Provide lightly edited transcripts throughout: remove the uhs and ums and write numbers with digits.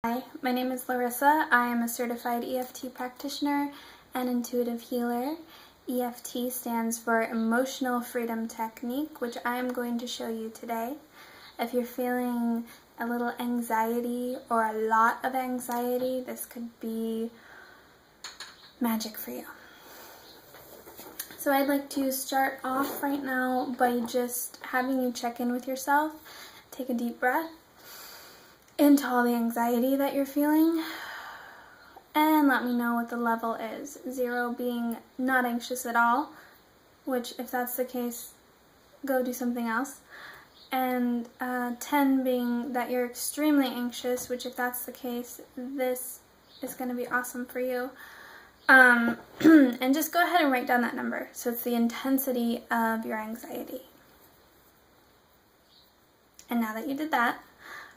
Hi, my name is Larissa. I am a certified EFT practitioner and intuitive healer. EFT stands for Emotional Freedom Technique, which I am going to show you today. If you're feeling a little anxiety or a lot of anxiety, this could be magic for you. So I'd like to start off right now by just having you check in with yourself. Take a deep breath into all the anxiety that you're feeling, and let me know what the level is. 0 being not anxious at all, which if that's the case, go do something else. And 10 being that you're extremely anxious, which if that's the case, this is going to be awesome for you. And just go ahead and write down that number. So it's the intensity of your anxiety. And now that you did that,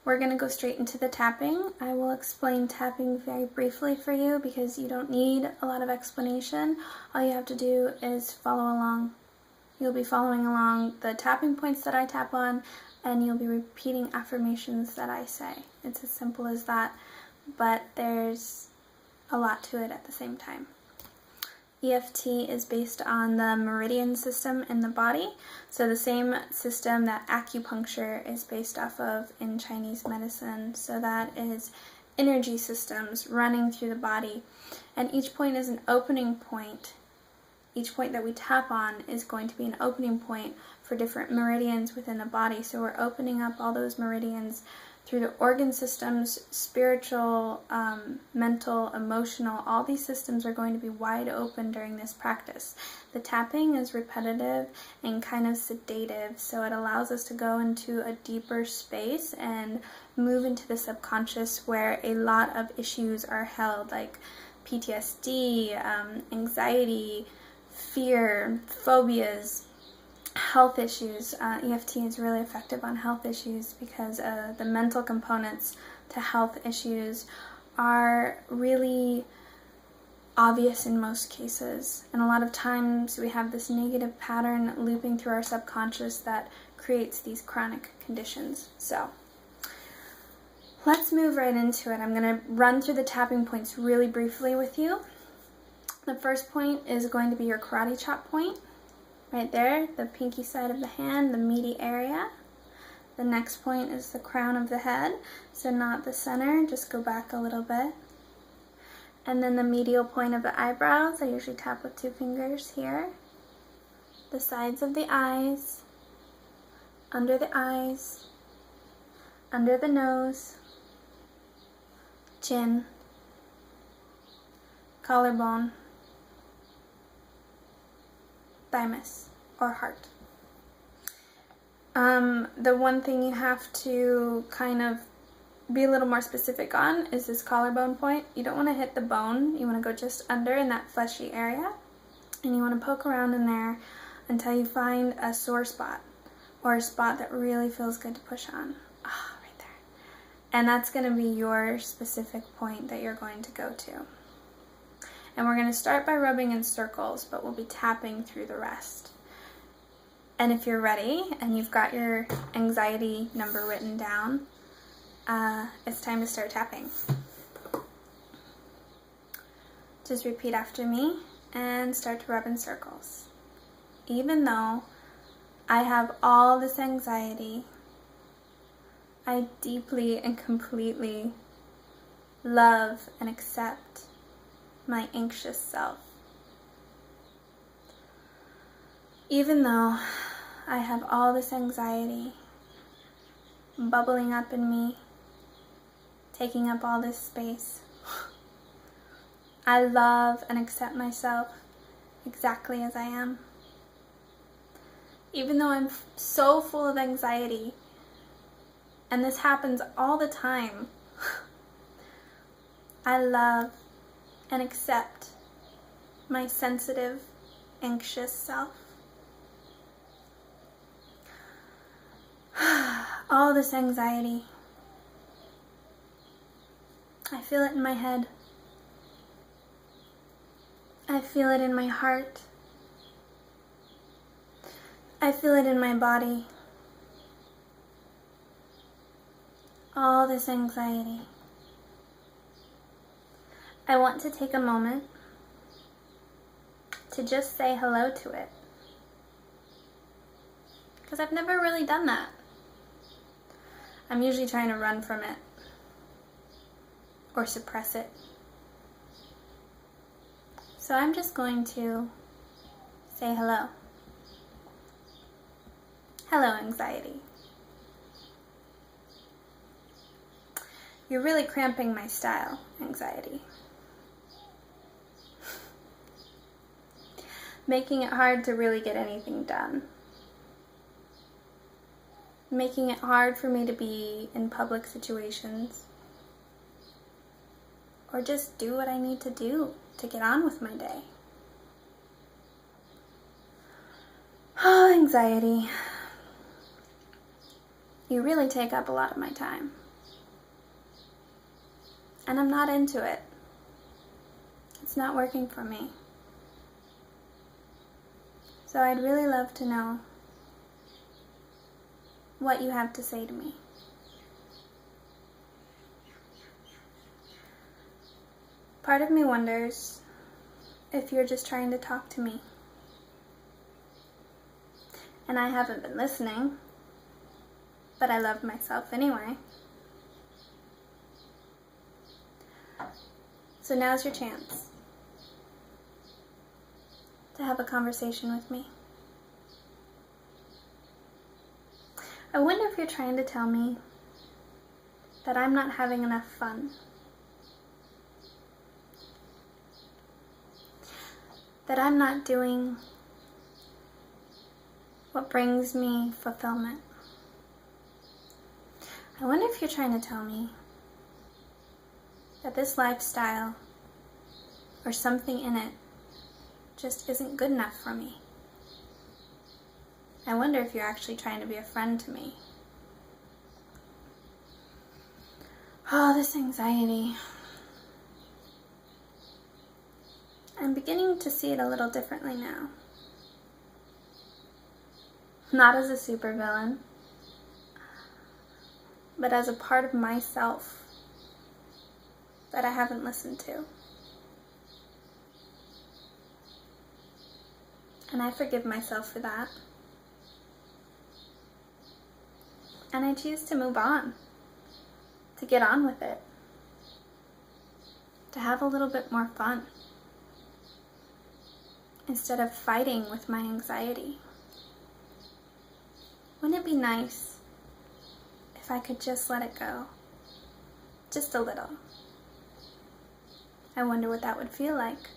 we're going to go straight into the tapping. I will explain tapping very briefly for you because you don't need a lot of explanation. All you have to do is follow along. You'll be following along the tapping points that I tap on, and you'll be repeating affirmations that I say. It's as simple as that, but there's a lot to it at the same time. EFT is based on the Meridian system in the body, so the same system that acupuncture is based off of in Chinese medicine. So that is energy systems running through the body, and each point is an opening point. Each point that we tap on is going to be an opening point for different meridians within the body. So we're opening up all those meridians through the organ systems, spiritual, mental, emotional. All these systems are going to be wide open during this practice. The tapping is repetitive and kind of sedative, so it allows us to go into a deeper space and move into the subconscious where a lot of issues are held, like PTSD, anxiety, fear, phobias, health issues. EFT is really effective on health issues because the mental components to health issues are really obvious in most cases. And a lot of times we have this negative pattern looping through our subconscious that creates these chronic conditions. So let's move right into it. I'm going to run through the tapping points really briefly with you. The first point is going to be your karate chop point. Right there, the pinky side of the hand, the meaty area. The next point is the crown of the head, so not the center, just go back a little bit. And then the medial point of the eyebrows, I usually tap with 2 fingers here. The sides of the eyes, under the nose, chin, collarbone, thymus, or heart. The one thing you have to kind of be a little more specific on is this collarbone point. You don't want to hit the bone. You want to go just under in that fleshy area, and you want to poke around in there until you find a sore spot or a spot that really feels good to push on. Right there. And that's going to be your specific point that you're going to go to. And we're going to start by rubbing in circles, but we'll be tapping through the rest. And if you're ready and you've got your anxiety number written down, it's time to start tapping. Just repeat after me and start to rub in circles. Even though I have all this anxiety, I deeply and completely love and accept my anxious self. Even though I have all this anxiety bubbling up in me, taking up all this space, I love and accept myself exactly as I am. Even though I'm so full of anxiety, and this happens all the time, I love and accept my sensitive, anxious self. All this anxiety, I feel it in my head. I feel it in my heart. I feel it in my body. All this anxiety, I want to take a moment to just say hello to it. Because I've never really done that. I'm usually trying to run from it or suppress it. So I'm just going to say hello. Hello, anxiety. You're really cramping my style, anxiety. Making it hard to really get anything done. Making it hard for me to be in public situations. Or just do what I need to do to get on with my day. Oh, anxiety. You really take up a lot of my time. And I'm not into it. It's not working for me. So I'd really love to know what you have to say to me. Part of me wonders if you're just trying to talk to me. And I haven't been listening, but I love myself anyway. So now's your chance to have a conversation with me. I wonder if you're trying to tell me that I'm not having enough fun. That I'm not doing what brings me fulfillment. I wonder if you're trying to tell me that this lifestyle or something in it just isn't good enough for me. I wonder if you're actually trying to be a friend to me. Oh, this anxiety. I'm beginning to see it a little differently now. Not as a supervillain, but as a part of myself that I haven't listened to. And I forgive myself for that. And I choose to move on, to get on with it, to have a little bit more fun, instead of fighting with my anxiety. Wouldn't it be nice if I could just let it go? Just a little. I wonder what that would feel like.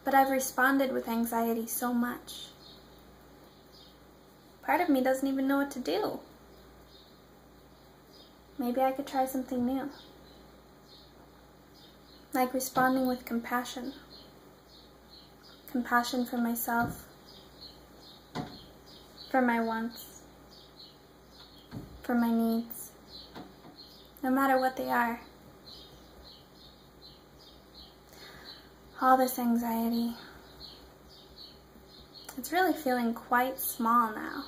But I've responded with anxiety so much. Part of me doesn't even know what to do. Maybe I could try something new. Like responding with compassion. Compassion for myself, for my wants, for my needs, no matter what they are. All this anxiety, it's really feeling quite small now.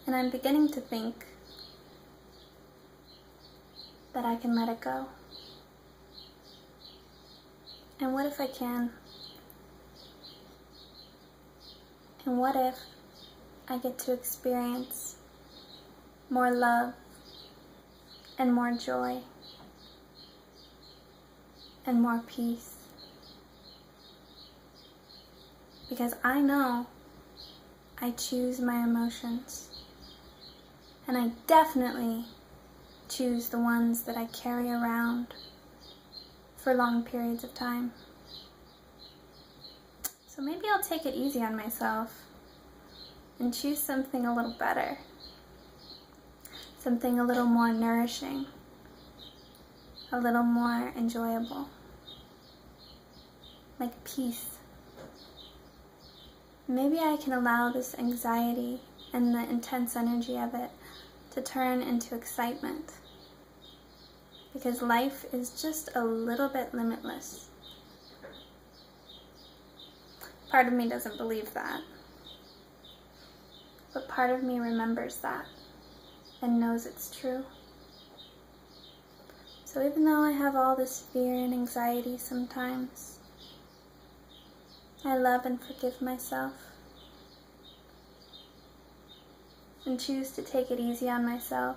And I'm beginning to think that I can let it go. And what if I can? And what if I get to experience more love and more joy and more peace? Because I know I choose my emotions. And I definitely choose the ones that I carry around for long periods of time. So maybe I'll take it easy on myself and choose something a little better. Something a little more nourishing. A little more enjoyable. Like peace. Maybe I can allow this anxiety and the intense energy of it to turn into excitement. Because life is just a little bit limitless. Part of me doesn't believe that. But part of me remembers that and knows it's true. So even though I have all this fear and anxiety sometimes, I love and forgive myself and choose to take it easy on myself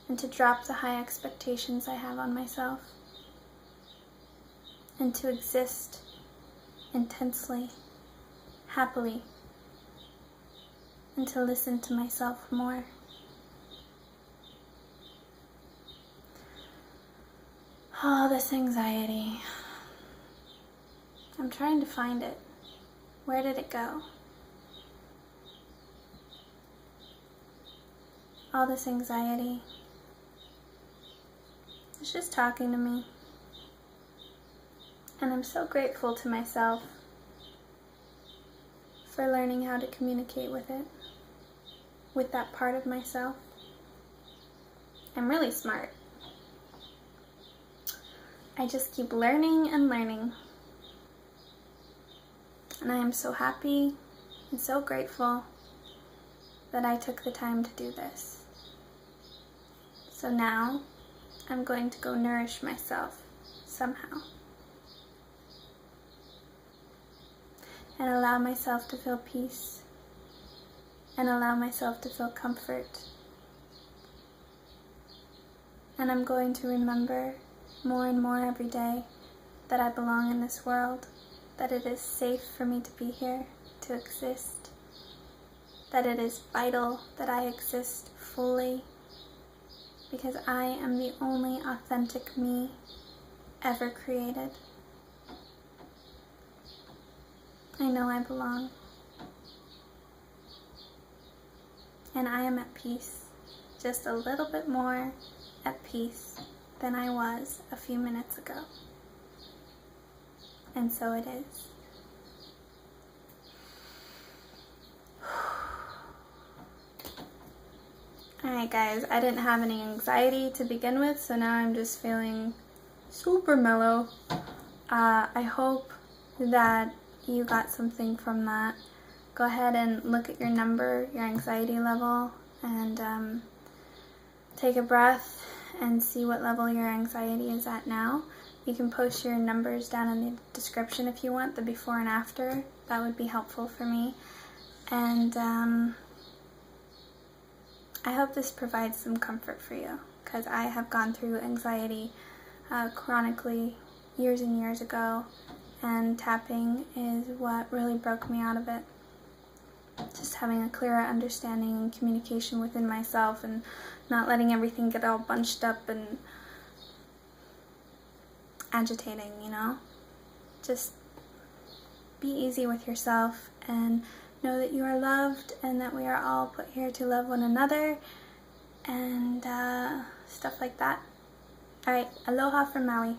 and to drop the high expectations I have on myself and to exist intensely, happily, and to listen to myself more. Oh, this anxiety. I'm trying to find it. Where did it go? All this anxiety. It's just talking to me. And I'm so grateful to myself for learning how to communicate with it, with that part of myself. I'm really smart. I just keep learning and learning. And I am so happy and so grateful that I took the time to do this. So now I'm going to go nourish myself somehow and allow myself to feel peace and allow myself to feel comfort. And I'm going to remember more and more every day that I belong in this world, that it is safe for me to be here, to exist, that it is vital that I exist fully, because I am the only authentic me ever created. I know I belong, and I am at peace, just a little bit more at peace than I was a few minutes ago. And so it is. Alright guys, I didn't have any anxiety to begin with, so now I'm just feeling super mellow. I hope that you got something from that. Go ahead and look at your number, your anxiety level, and take a breath and see what level your anxiety is at now. You can post your numbers down in the description if you want, the before and after. That would be helpful for me. And I hope this provides some comfort for you, because I have gone through anxiety chronically years and years ago, and tapping is what really broke me out of it. Just having a clearer understanding and communication within myself and not letting everything get all bunched up and agitating, you know? Just be easy with yourself and know that you are loved and that we are all put here to love one another and stuff like that. Alright, aloha from Maui.